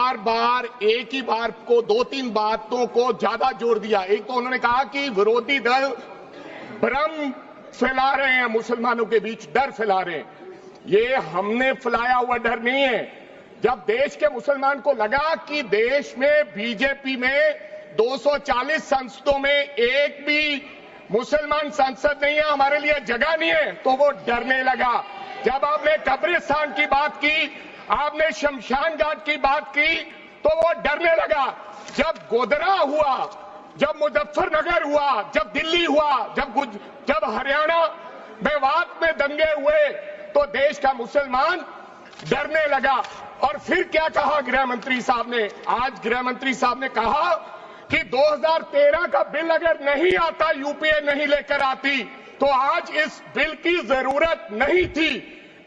बार बार एक ही बार को 2-3 बातों को ज्यादा जोर दिया। एक तो उन्होंने कहा कि विरोधी दल भ्रम फैला रहे हैं, मुसलमानों के बीच डर फैला रहे हैं। ये हमने फैलाया हुआ डर नहीं है। जब देश के मुसलमान को लगा कि देश में बीजेपी में 240 संसदों में एक भी मुसलमान सांसद नहीं है, हमारे लिए जगह नहीं है, तो वो डरने लगा। जब आपने कब्रिस्तान की बात की, आपने शमशान घाट की बात की, तो वो डरने लगा। जब गोधरा हुआ, जब मुजफ्फरनगर हुआ, जब दिल्ली हुआ, जब हरियाणा मेवात में दंगे हुए, तो देश का मुसलमान डरने लगा। और फिर क्या कहा गृह मंत्री साहब ने? आज गृह मंत्री साहब ने कहा कि 2013 का बिल अगर नहीं आता, यूपीए नहीं लेकर आती, तो आज इस बिल की जरूरत नहीं थी।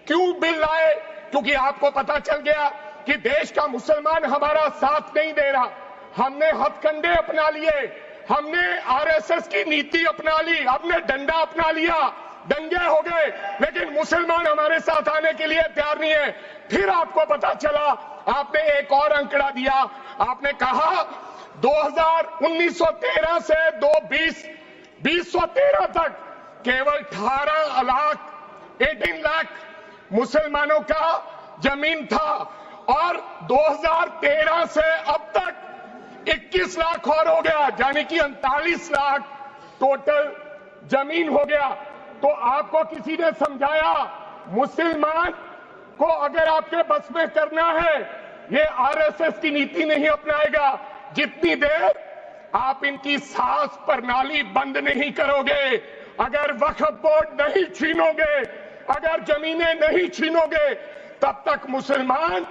क्यों बिल लाए? क्योंकि आपको पता चल गया कि देश का मुसलमान हमारा साथ नहीं दे रहा। हमने हथकंडे अपना लिए, हमने आरएसएस की नीति अपना ली, हमने डंडा अपना लिया, दंगे हो गए, लेकिन मुसलमान हमारे साथ आने के लिए तैयार नहीं है। फिर आपको पता चला, आपने एक और अंकड़ा दिया, आपने कहा 1913 से 2013 तक केवल 18 लाख मुसलमानों का जमीन था, और 2013 से अब तक 21 लाख और हो गया, यानी कि 39 लाख टोटल जमीन हो गया। तो आपको किसी ने समझाया, मुसलमान को अगर आपके बस में करना है, ये आरएसएस की नीति नहीं अपनाएगा जितनी देर आप इनकी सास प्रणाली बंद नहीं करोगे, अगर वक्फ बोर्ड नहीं छीनोगे, अगर जमीनें नहीं छीनोगे, तब तक मुसलमान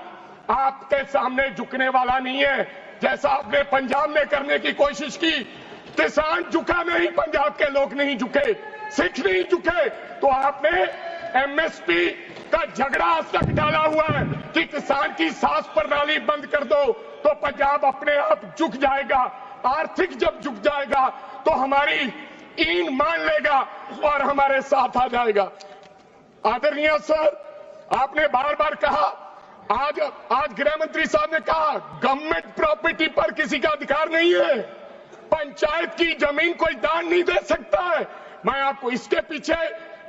आपके सामने झुकने वाला नहीं है। जैसा आपने पंजाब में करने की कोशिश की, किसान झुका नहीं, पंजाब के लोग नहीं झुके, सिख नहीं झुके, तो आपने एमएसपी का झगड़ा आज तक डाला हुआ है कि किसान की सास प्रणाली बंद कर दो तो पंजाब अपने आप झुक जाएगा। आर्थिक जब झुक जाएगा तो हमारी ईन मान लेगा और हमारे साथ आ जाएगा। आदरणीय सर, आपने बार बार कहा, आज गृह मंत्री साहब ने कहा गवर्नमेंट प्रॉपर्टी पर किसी का अधिकार नहीं है, पंचायत की जमीन कोई दान नहीं दे सकता है। मैं आपको इसके पीछे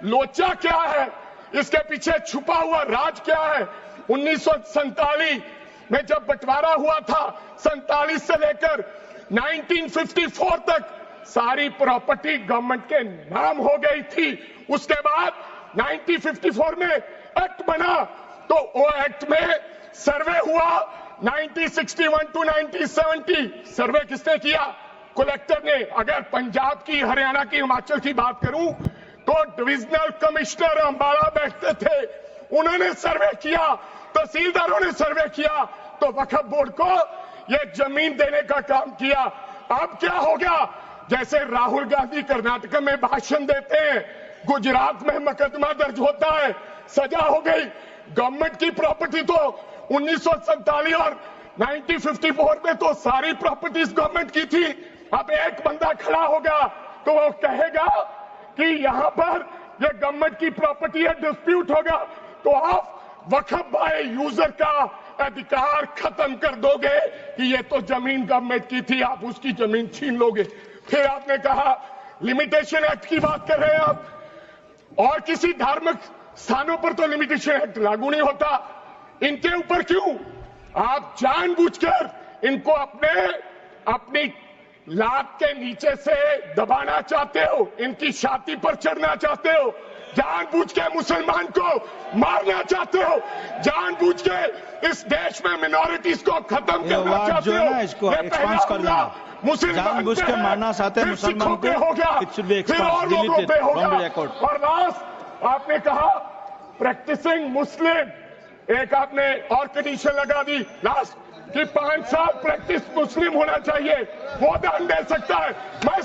लोचा क्या है, इसके पीछे छुपा हुआ राज क्या है? 1947 में जब बंटवारा हुआ था, 47 से लेकर 1954 तक सारी प्रॉपर्टी गवर्नमेंट के नाम हो गई थी। उसके बाद 1954 में एक्ट बना, तो वो एक्ट में सर्वे हुआ 1961 टू 1970। सर्वे किसने किया? कलेक्टर ने। अगर पंजाब की, हरियाणा की, हिमाचल की बात करूं तो डिविजनल कमिश्नर अंबाला बैठते थे, उन्होंने सर्वे किया, तहसीलदारों ने सर्वे किया, तो वक्फ बोर्ड को यह जमीन देने का काम किया। अब क्या हो गया? जैसे राहुल गांधी कर्नाटक में भाषण देते हैं, गुजरात में मुकदमा दर्ज होता है, सजा हो गई। गवर्नमेंट की प्रॉपर्टी तो 1947 और 1954 में तो सारी प्रॉपर्टीज गवर्नमेंट की थी। अब एक बंदा खड़ा होगा तो वो कहेगा कि यहां पर ये गवर्नमेंट की प्रॉपर्टी है, डिस्प्यूट होगा, तो आप वक्फ बाय यूजर का अधिकार खत्म कर दोगे कि ये तो जमीन गवर्नमेंट की थी, आप उसकी जमीन छीन लोगे। फिर आपने कहा लिमिटेशन एक्ट की बात कर रहे हैं आप, और किसी धार्मिक स्थानों पर तो लिमिटेशन एक्ट लागू नहीं होता, इनके ऊपर क्यों? आप जानबूझकर इनको अपनी लात के नीचे से दबाना चाहते हो, इनकी छाती पर चढ़ना चाहते हो, जानबूझ के मुसलमान को मारना चाहते हो, जानबूझ के इस देश में मिनॉरिटीज को खत्म करना चाहते हो। इसको एक्सपांस कर देना, जानबूझ के मारना चाहते हैं मुसलमान को, फिर और लोगों पे होगा। और लास्ट आपने कहा प्रैक्टिसिंग मुस्लिम, एक आपने और कंडीशन लगा दी लास्ट कि 5 साल प्रैक्टिस मुस्लिम होना चाहिए, वो दान दे सकता है। मैं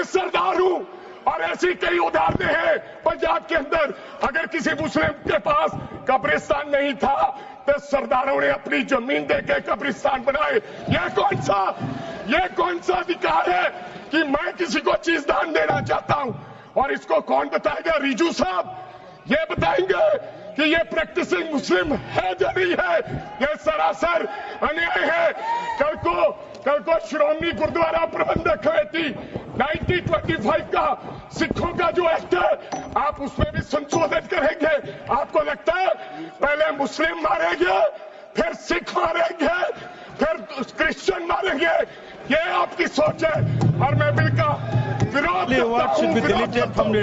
सरदार हूं, और ऐसी कई उदाहरणें हैं पंजाब के अंदर। अगर किसी मुस्लिम के पास कब्रिस्तान नहीं था तो सरदारों ने अपनी जमीन देके कब्रिस्तान बनाए। ये कौन सा अधिकार है कि मैं किसी को चीज दान देना चाहता हूं? और इसको कौन बताएगा? रिजू साहब ये बताएंगे कि ये प्रैक्टिसिंग मुस्लिम है या नहीं है। ये सरासर अन्याय है। कल को श्रोमणी गुरुद्वारा प्रबंधक कमेटी 1925 का सिखों का जो एक्ट है आप उसमें भी संशोधन करेंगे। आपको लगता है पहले मुस्लिम मारेंगे, फिर सिख मारेंगे, फिर क्रिश्चियन मारेंगे। ये आपकी सोच है और मैं बिल का विरोध करता हूं।